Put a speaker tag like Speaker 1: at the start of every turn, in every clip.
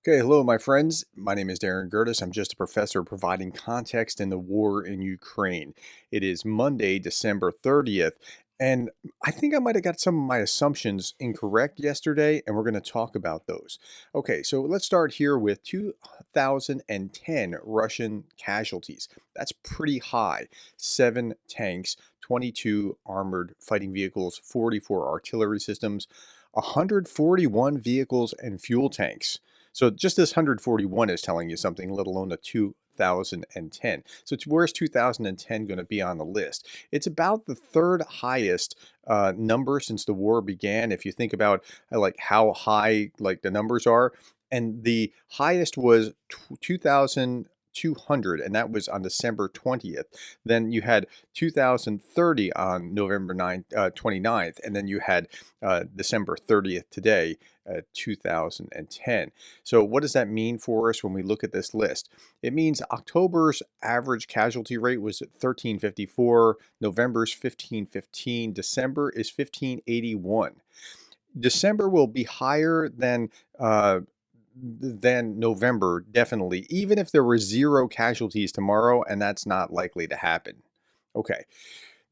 Speaker 1: Okay, hello, my friends. My name is Gerdes. I'm just a professor providing context in the war in Ukraine. It is Monday, December 30th, and I think I might have got some of my assumptions incorrect yesterday, and we're going to talk about those. Okay, so let's start here with 2010 Russian casualties. That's pretty high. 7 tanks, 22 armored fighting vehicles, 44 artillery systems, 141 vehicles and fuel tanks. So just this 141 is telling you something, let alone a 2010. So where's 2010 going to be on the list? It's about the third highest number since the war began. If you think about like how high like the numbers are, and the highest was 2,200, and that was on December 20th. Then you had 2030 on November 9th, 29th, and then you had December 30th today, 2010. So what does that mean for us when we look at this list? It means October's average casualty rate was 1354, November's 1515, December is 1581. December will be higher than November, definitely, even if there were zero casualties tomorrow, and that's not likely to happen. Okay.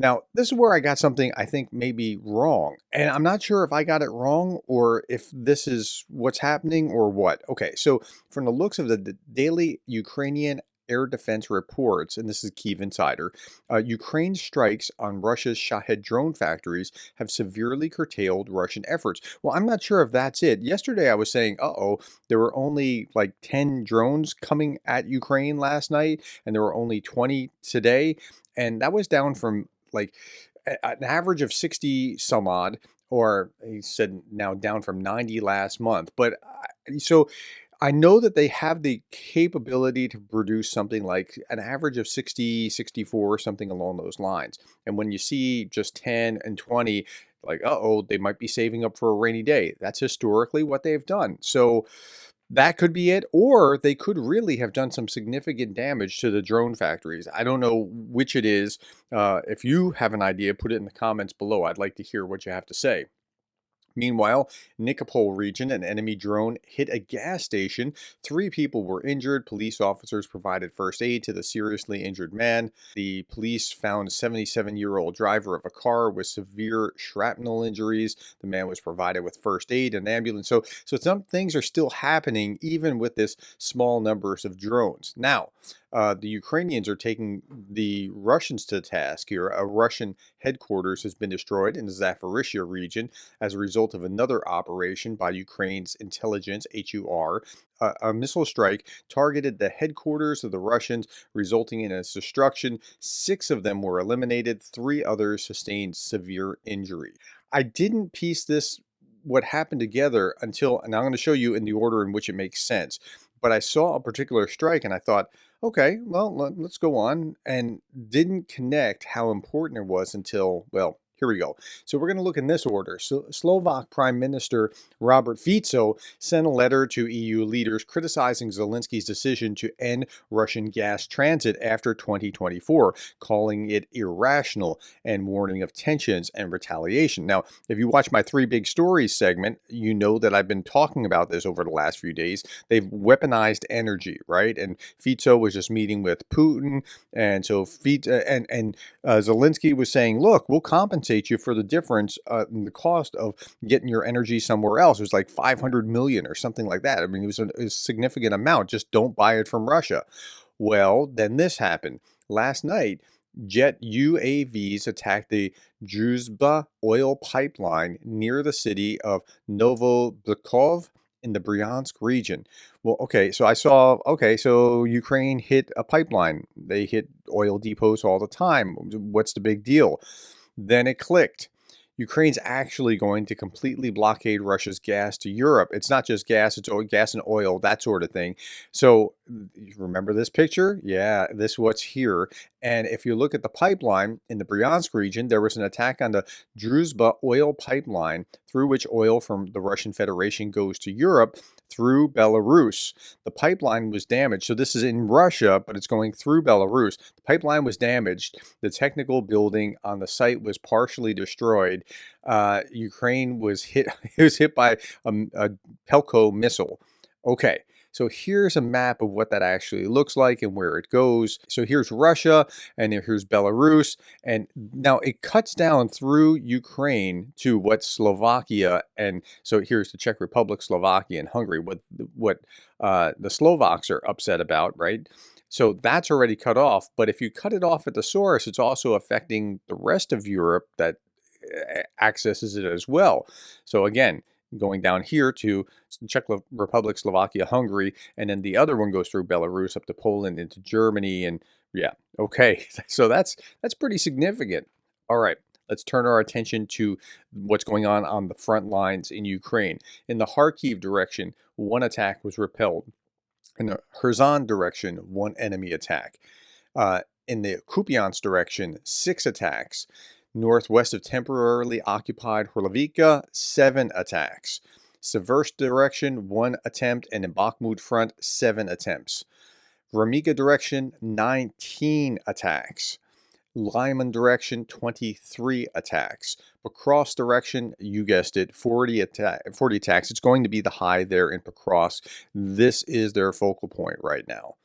Speaker 1: Now, this is where I got something I think maybe wrong. And I'm not sure if I got it wrong or if this is what's happening or what. Okay, so from the looks of the daily Ukrainian air defense reports, and this is Kyiv Insider, Ukraine's strikes on Russia's Shahed drone factories have severely curtailed Russian efforts. Well, I'm not sure if that's it. Yesterday I was saying, uh-oh, there were only like 10 drones coming at Ukraine last night, and there were only 20 today. And that was down from like an average of 60 some odd, or he said now down from 90 last month. But so I know that they have the capability to produce something like an average of 60, 64, something along those lines. And when you see just 10 and 20, like, uh-oh, they might be saving up for a rainy day. That's historically what they've done. So that could be it, or they could really have done some significant damage to the drone factories. I don't know which it is. If you have an idea, put it in the comments below. I'd like to hear what you have to say. Meanwhile, Nikopol region, an enemy drone hit a gas station. 3 people were injured. Police officers provided first aid to the seriously injured man. The police found a 77-year-old driver of a car with severe shrapnel injuries. The man was provided with first aid and ambulance. So some things are still happening even with this small numbers of drones. Now, the Ukrainians are taking the Russians to task here. A Russian headquarters has been destroyed in the Zaporizhzhia region as a result of another operation by Ukraine's intelligence, HUR. A missile strike targeted the headquarters of the Russians, resulting in its destruction. 6 of them were eliminated, 3 others sustained severe injury. I didn't piece this what happened together until, and I'm going to show you in the order in which it makes sense. But I saw a particular strike and I thought, okay, well, let's go on, and didn't connect how important it was until, well, here we go. So we're going to look in this order. So Slovak Prime Minister Robert Fico sent a letter to EU leaders criticizing Zelensky's decision to end Russian gas transit after 2024, calling it irrational and warning of tensions and retaliation. Now, if you watch my 3 big stories segment, you know that I've been talking about this over the last few days. They've weaponized energy, right? And Fico was just meeting with Putin, and so Zelensky was saying, "Look, we'll compensate you for the difference in the cost of getting your energy somewhere else." It was like 500 million or something like that. I mean, it was a significant amount. Just don't buy it from Russia. Well, then this happened last night. Jet UAVs attacked the Druzhba oil pipeline near the city of Novobukov in the Bryansk region. Well, okay, so I saw, okay, so Ukraine hit a pipeline. They hit oil depots all the time. What's the big deal? Then it clicked. Ukraine's actually going to completely blockade Russia's gas to Europe. It's not just gas, it's gas and oil, that sort of thing. So remember this picture? Yeah, this what's here. And if you look at the pipeline in the Bryansk region, there was an attack on the Druzhba oil pipeline through which oil from the Russian Federation goes to Europe through Belarus. The pipeline was damaged. So this is in Russia, but it's going through Belarus. The pipeline was damaged. The technical building on the site was partially destroyed. Ukraine was hit. It was hit by a Pelko missile. Okay, So here's a map of what that actually looks like and where it goes. So here's Russia, and then here's Belarus. And now it cuts down through Ukraine to what Slovakia, and so here's the Czech Republic, Slovakia, and Hungary, what the Slovaks are upset about, right? So that's already cut off. But if you cut it off at the source, it's also affecting the rest of Europe that accesses it as well. So again, going down here to Czech Republic, Slovakia, Hungary, and then the other one goes through Belarus up to Poland into Germany, and yeah, okay. So that's pretty significant. All right, let's turn our attention to what's going on the front lines in Ukraine. In the Kharkiv direction, one attack was repelled. In the Kherson direction, one enemy attack. In the Kupiansk direction, 6 attacks. Northwest of temporarily occupied Horlovika, 7 attacks. Seversk direction, 1 attempt, and in Bakhmut front, 7 attempts. Ramika direction, 19 attacks. Lyman direction, 23 attacks. Pokrovsk direction, you guessed it, 40 attacks. It's going to be the high there in Pokrovsk. This is their focal point right now.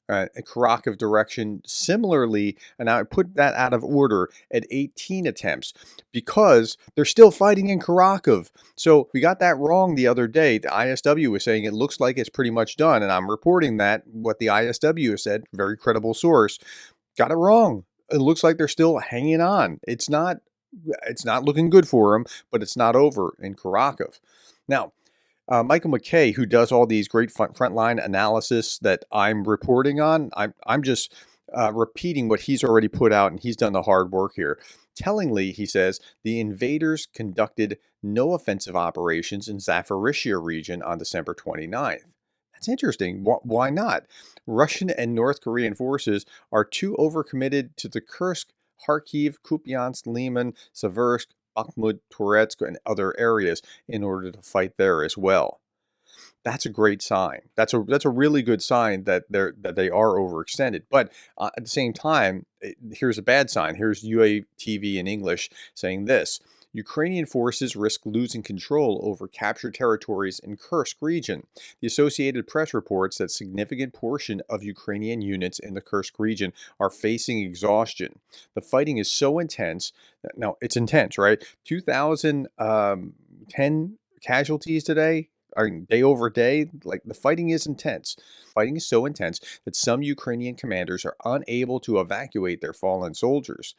Speaker 1: Kharkiv direction, similarly, and I put that out of order at 18 attempts because they're still fighting in Kharkiv. So we got that wrong the other day. The ISW was saying it looks like it's pretty much done, and I'm reporting that what the ISW said, very credible source, got it wrong. It looks like they're still hanging on. It's not looking good for them, but it's not over in Kharkiv. Now, Michael McKay, who does all these great frontline analysis that I'm reporting on, I'm just repeating what he's already put out, and he's done the hard work here. Tellingly, he says, the invaders conducted no offensive operations in Zaporizhzhia region on December 29th. That's interesting. Why not? Russian and North Korean forces are too overcommitted to the Kursk, Kharkiv, Kupiansk, Lyman, Seversk, Bakhmut, Toretsk, and other areas in order to fight there as well. That's a great sign. That's a really good sign that they are overextended. But at the same time, here's a bad sign. Here's UATV in English saying this: Ukrainian forces risk losing control over captured territories in Kursk region. The Associated Press reports that significant portion of Ukrainian units in the Kursk region are facing exhaustion. The fighting is so intense. Now, it's intense, right? 2,010 casualties today. I mean, day over day, like the fighting is intense. Fighting is so intense that some Ukrainian commanders are unable to evacuate their fallen soldiers.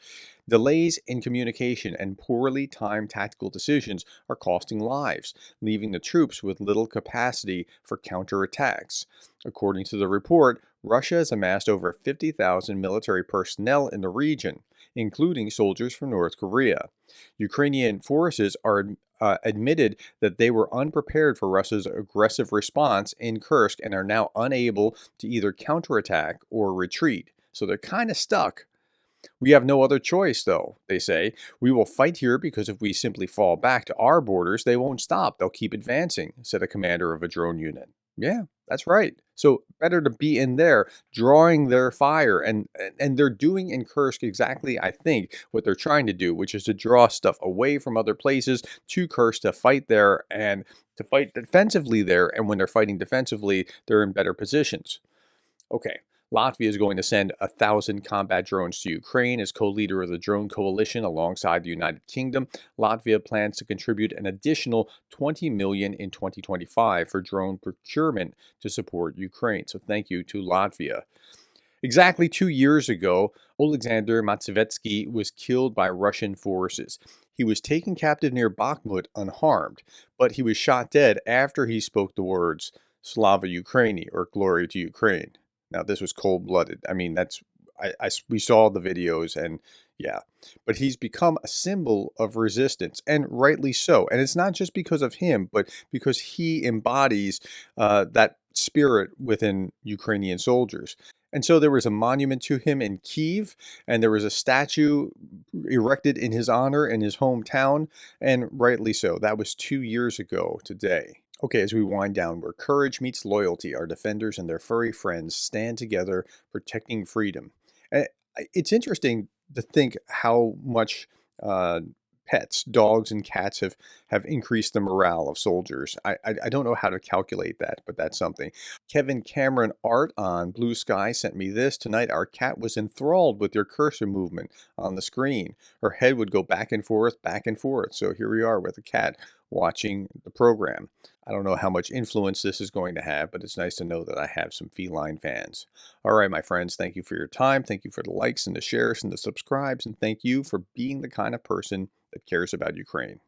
Speaker 1: Delays in communication and poorly timed tactical decisions are costing lives, leaving the troops with little capacity for counterattacks. According to the report, Russia has amassed over 50,000 military personnel in the region, including soldiers from North Korea. Ukrainian forces are admitted that they were unprepared for Russia's aggressive response in Kursk and are now unable to either counterattack or retreat. So they're kind of stuck. We have no other choice, though, they say. We will fight here because if we simply fall back to our borders, they won't stop. They'll keep advancing, said a commander of a drone unit. Yeah, that's right. So better to be in there, drawing their fire. And they're doing in Kursk exactly, I think, what they're trying to do, which is to draw stuff away from other places to Kursk to fight there and to fight defensively there. And when they're fighting defensively, they're in better positions. Okay, Latvia is going to send 1,000 combat drones to Ukraine as co-leader of the drone coalition alongside the United Kingdom. Latvia plans to contribute an additional $20 million in 2025 for drone procurement to support Ukraine. So thank you to Latvia. Exactly 2 years ago, Oleksandr Matsieveskyi was killed by Russian forces. He was taken captive near Bakhmut unharmed, but he was shot dead after he spoke the words "Slava Ukraini" or "Glory to Ukraine." Now, this was cold-blooded. I mean, we saw the videos, and yeah. But he's become a symbol of resistance, and rightly so. And it's not just because of him, but because he embodies that spirit within Ukrainian soldiers. And so there was a monument to him in Kyiv, and there was a statue erected in his honor in his hometown, and rightly so. That was 2 years ago today. Okay, as we wind down, where courage meets loyalty, our defenders and their furry friends stand together protecting freedom. And it's interesting to think how much pets, dogs and cats have increased the morale of soldiers. I don't know how to calculate that, but that's something. Kevin Cameron Art on Blue Sky sent me this. Tonight, our cat was enthralled with your cursor movement on the screen. Her head would go back and forth, back and forth. So here we are with a cat watching the program. I don't know how much influence this is going to have, but it's nice to know that I have some feline fans. All right, my friends, thank you for your time. Thank you for the likes and the shares and the subscribes. And thank you for being the kind of person that cares about Ukraine.